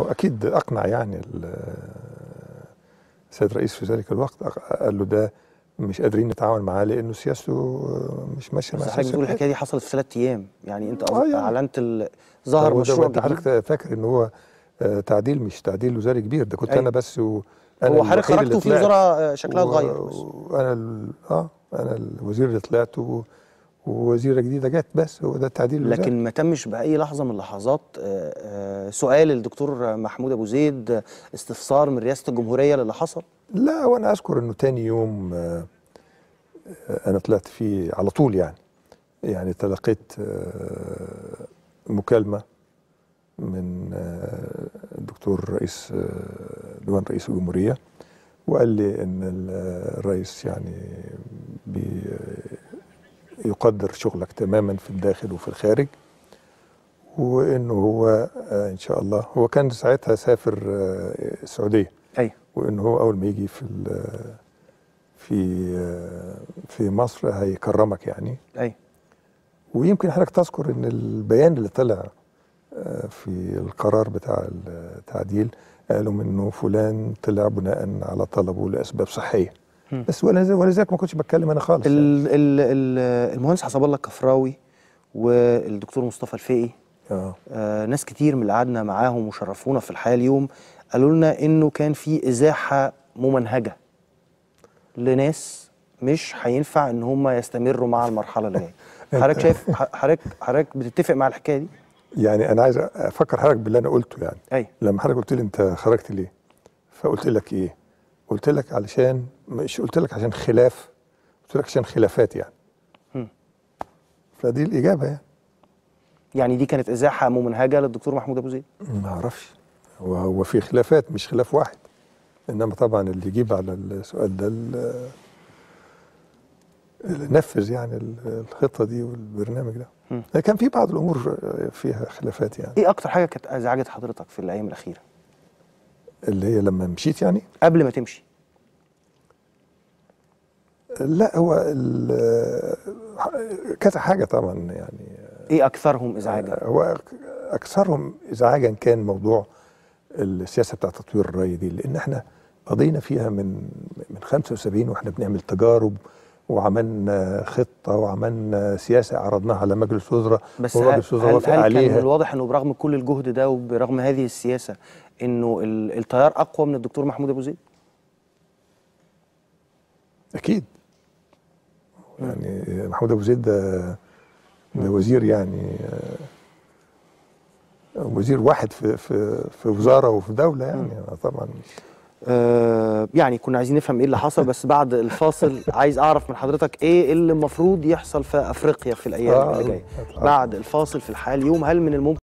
هو اكيد اقنع يعني السيد الرئيس في ذلك الوقت، قال له ده مش قادرين نتعاون معاه لانه سياسته مش ماشيه مع بس حضرتك بتقول الحكايه دي حصلت في 3 ايام، يعني انت يعني اعلنت ظهر مشروع انت جديد. حضرتك فاكر ان هو تعديل، مش تعديل وزاري كبير، ده كنت أيوة. انا بس، وانا هو حضرتك الوحيد اللي خرجتوا في طلعت، وزاره شكلها اتغير بس. وانا انا الوزير اللي طلعت، ووزيره جديده جت، بس هو ده التعديل الوزاري. لكن ما تمش باي لحظه من اللحظات سؤال الدكتور محمود ابو زيد، استفسار من رئاسه الجمهوريه للي حصل؟ لا، وانا اذكر انه تاني يوم انا طلعت فيه على طول، يعني تلقيت مكالمه من الدكتور رئيس ديوان رئيس الجمهوريه، وقال لي ان الرئيس يعني يقدر شغلك تماما في الداخل وفي الخارج، وانه هو ان شاء الله، هو كان ساعتها سافر السعوديه. ايوه. وانه هو اول ما يجي في مصر هيكرمك يعني. ايوه. ويمكن حضرتك تذكر ان البيان اللي طلع في القرار بتاع التعديل قالوا انه فلان طلع بناء على طلبه لاسباب صحيه. بس ولذلك ما كنتش بتكلم انا خالص. المهندس حسب الله الكفراوي والدكتور مصطفى الفقي، ناس كتير من اللي قعدنا معاهم وشرفونا في الحياه اليوم قالوا لنا انه كان في ازاحه ممنهجه لناس مش هينفع ان هم يستمروا مع المرحله اللي جايه. حضرتك شايف، حضرتك بتتفق مع الحكايه دي؟ يعني انا عايز افكر حضرتك باللي انا قلته يعني. أيوة. لما حضرتك قلت لي انت خرجت ليه؟ فقلت لك ايه؟ قلت لك علشان، مش قلت لك عشان خلاف، قلت لك عشان خلافات يعني. فدي الاجابه يعني. يعني دي كانت ازاحه ممنهجه للدكتور محمود ابو زيد؟ ما اعرفش، هو في خلافات، مش خلاف واحد. انما طبعا اللي يجيب على السؤال ده اللي نفذ يعني الخطه دي والبرنامج ده. كان في بعض الامور فيها خلافات يعني. ايه اكتر حاجه كانت ازعجت حضرتك في الايام الاخيره؟ اللي هي لما مشيت يعني؟ قبل ما تمشي. لا، هو كذا حاجه طبعا يعني. ايه اكثرهم ازعاجا؟ هو اكثرهم ازعاجا كان موضوع السياسه بتاعت تطوير الري دي، لان احنا قضينا فيها من 75 واحنا بنعمل تجارب، وعملنا خطه، وعملنا سياسه عرضناها على مجلس الوزراء، بس ومجلس الوزراء وافق عليها. كان من الواضح انه برغم كل الجهد ده وبرغم هذه السياسه انه التيار اقوى من الدكتور محمود ابو زيد؟ اكيد. يعني محمود ابو زيد ده وزير، يعني وزير واحد في وزاره وفي دوله يعني. طبعا يعني كنا عايزين نفهم ايه اللي حصل، بس بعد الفاصل عايز اعرف من حضرتك ايه اللي المفروض يحصل في افريقيا في الايام اللي جايه. بعد الفاصل في الحياه اليوم، هل من الممكن